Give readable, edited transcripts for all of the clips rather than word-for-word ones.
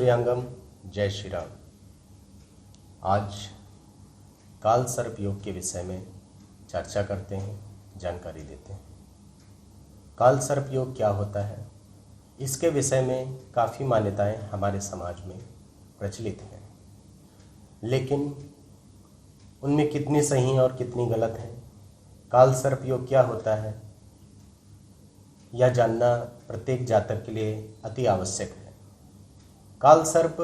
सर्वयांगम जय श्री राम। आज काल सर्प योग के विषय में चर्चा करते हैं, जानकारी देते हैं। काल सर्प योग क्या होता है, इसके विषय में काफ़ी मान्यताएं हमारे समाज में प्रचलित हैं, लेकिन उनमें कितनी सही और कितनी गलत है, काल सर्प योग क्या होता है, यह जानना प्रत्येक जातक के लिए अति आवश्यक है। काल सर्प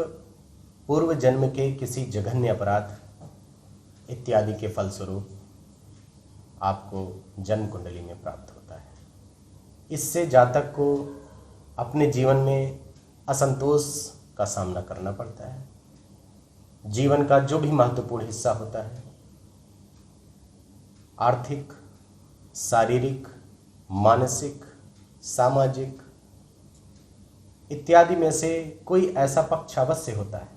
पूर्व जन्म के किसी जघन्य अपराध इत्यादि के फलस्वरूप आपको जन्म कुंडली में प्राप्त होता है। इससे जातक को अपने जीवन में असंतोष का सामना करना पड़ता है। जीवन का जो भी महत्वपूर्ण हिस्सा होता है, आर्थिक, शारीरिक, मानसिक, सामाजिक इत्यादि में से कोई ऐसा पक्ष अवश्य होता है।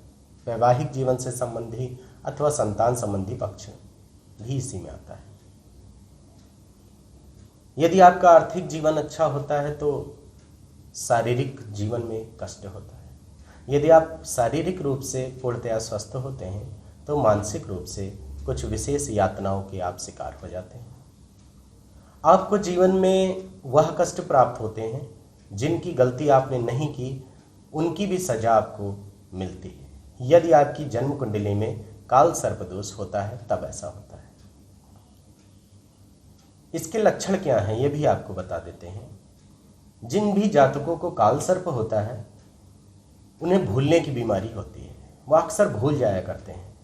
वैवाहिक जीवन से संबंधी अथवा संतान संबंधी पक्ष भी इसी में आता है। यदि आपका आर्थिक जीवन अच्छा होता है तो शारीरिक जीवन में कष्ट होता है। यदि आप शारीरिक रूप से पूर्णतया स्वस्थ होते हैं तो मानसिक रूप से कुछ विशेष यातनाओं के आप शिकार हो जाते हैं। आपको जीवन में वह कष्ट प्राप्त होते हैं जिनकी गलती आपने नहीं की, उनकी भी सजा आपको मिलती है। यदि आपकी जन्म कुंडली में काल सर्प दोष होता है तब ऐसा होता है। इसके लक्षण क्या हैं ये भी आपको बता देते हैं। जिन भी जातकों को काल सर्प होता है उन्हें भूलने की बीमारी होती है। वह अक्सर भूल जाया करते हैं।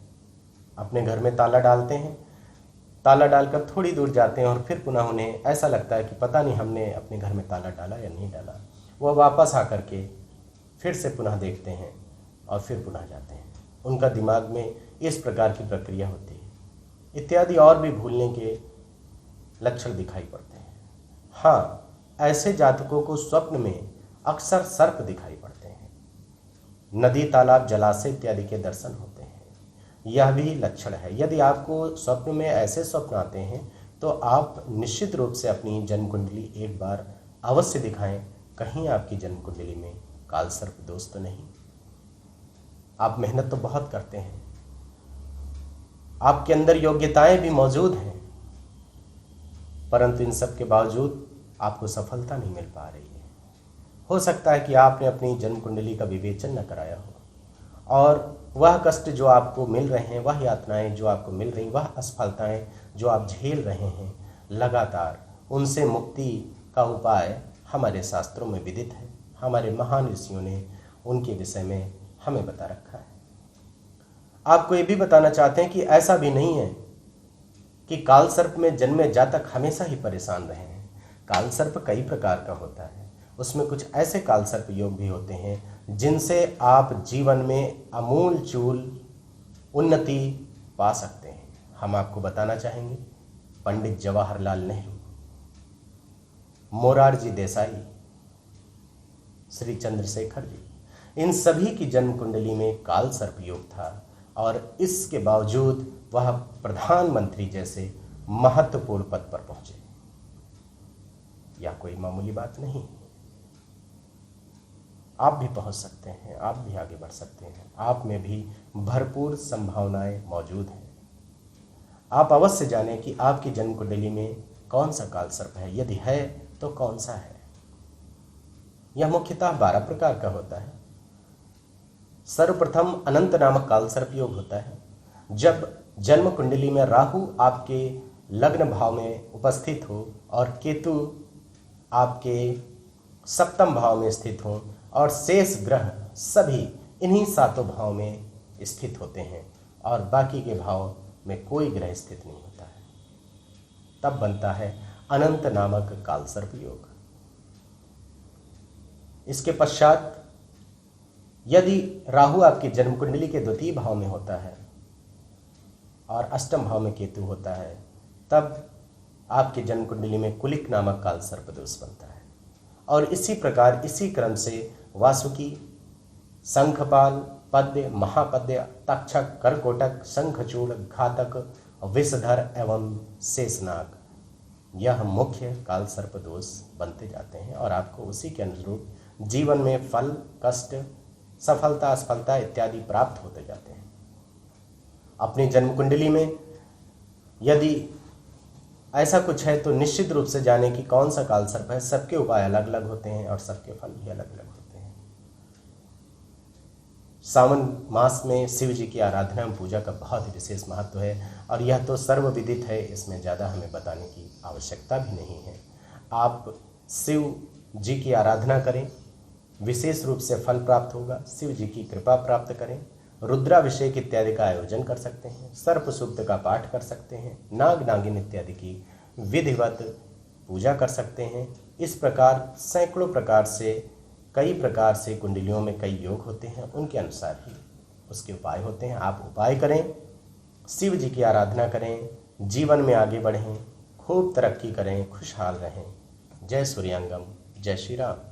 अपने घर में ताला डालते हैं, ताला डालकर थोड़ी दूर जाते हैं और फिर पुनः उन्हें ऐसा लगता है कि पता नहीं हमने अपने घर में ताला डाला या नहीं डाला। वह वापस आकर के फिर से पुनः देखते हैं और फिर पुनः जाते हैं। उनका दिमाग में इस प्रकार की प्रक्रिया होती है। इत्यादि और भी भूलने के लक्षण दिखाई पड़ते हैं। हाँ, ऐसे जातकों को स्वप्न में अक्सर सर्प दिखाई पड़ते हैं। नदी, तालाब, जलाशय इत्यादि के दर्शन होते हैं। यह भी लक्षण है। यदि आपको स्वप्न में ऐसे स्वप्न आते हैं तो आप निश्चित रूप से अपनी जन्म कुंडली एक बार अवश्य दिखाएं। कहीं आपकी जन्म कुंडली में काल सर्प दोष तो नहीं। आप मेहनत तो बहुत करते हैं, आपके अंदर योग्यताएं भी मौजूद हैं, परंतु इन सब के बावजूद आपको सफलता नहीं मिल पा रही है। हो सकता है कि आपने अपनी जन्म कुंडली का विवेचन न कराया हो और वह कष्ट जो आपको मिल रहे हैं, वह यातनाएं जो आपको मिल रही, वह असफलताएं जो आप झेल रहे हैं लगातार, उनसे मुक्ति का उपाय हमारे शास्त्रों में विदित है। हमारे महान ऋषियों ने उनके विषय में हमें बता रखा है। आपको ये भी बताना चाहते हैं कि ऐसा भी नहीं है कि काल सर्प में जन्मे जातक हमेशा ही परेशान रहे हैं। काल सर्प कई प्रकार का होता है। उसमें कुछ ऐसे काल सर्प योग भी होते हैं जिनसे आप जीवन में आमूल चूल उन्नति पा सकते हैं। हम आपको बताना चाहेंगे पंडित जवाहरलाल नेहरू, मोरारजी देसाई, श्री चंद्रशेखर जी, इन सभी की जन्म कुंडली में काल सर्प योग था और इसके बावजूद वह प्रधानमंत्री जैसे महत्वपूर्ण पद पर पहुंचे। यह कोई मामूली बात नहीं। आप भी पहुंच सकते हैं, आप भी आगे बढ़ सकते हैं। आप में भी भरपूर संभावनाएं मौजूद हैं। आप अवश्य जानें कि आपकी जन्म कुंडली में कौन सा काल सर्प है, यदि है तो कौन सा है। यह मुख्यतः 12 प्रकार का होता है। सर्वप्रथम अनंत नामक काल सर्प योग होता है। जब जन्म कुंडली में राहु आपके लग्न भाव में उपस्थित हो और केतु आपके सप्तम भाव में स्थित हो और शेष ग्रह सभी इन्हीं 7 भाव में स्थित होते हैं और बाकी के भाव में कोई ग्रह स्थित नहीं होता है, तब बनता है अनंत नामक काल सर्प योग। इसके पश्चात यदि राहु आपकी जन्म कुंडली के द्वितीय भाव में होता है और अष्टम भाव में केतु होता है, तब आपकी जन्म कुंडली में कुलिक नामक काल सर्प दोष बनता है। और इसी प्रकार इसी क्रम से वासुकी, शंखपाल, पद्य, महापद्य, तक्षक, करकोटक, शंखचूड़, घातक, विषधर एवं शेषनाग, यह मुख्य काल सर्प दोष बनते जाते हैं और आपको उसी के अनुरूप जीवन में फल, कष्ट, सफलता असफलता इत्यादि प्राप्त होते जाते हैं। अपनी जन्म कुंडली में यदि ऐसा कुछ है तो निश्चित रूप से जाने कि कौन सा काल सर्प है। सबके उपाय अलग अलग होते हैं और सबके फल भी अलग अलग होते हैं। सावन मास में शिव जी की आराधना पूजा का बहुत ही विशेष महत्व है और यह तो सर्वविदित है, इसमें ज़्यादा हमें बताने की आवश्यकता भी नहीं है। आप शिव जी की आराधना करें, विशेष रूप से फल प्राप्त होगा। शिव जी की कृपा प्राप्त करें, रुद्राभिषेक इत्यादि का आयोजन कर सकते हैं, सर्प सूक्त का पाठ कर सकते हैं, नाग नागिन इत्यादि की विधिवत पूजा कर सकते हैं। इस प्रकार सैकड़ों प्रकार से, कई प्रकार से कुंडलियों में कई योग होते हैं, उनके अनुसार ही उसके उपाय होते हैं। आप उपाय करें, शिव जी की आराधना करें, जीवन में आगे बढ़ें, खूब तरक्की करें, खुशहाल रहें। जय सूर्यांगम, जय श्री राम।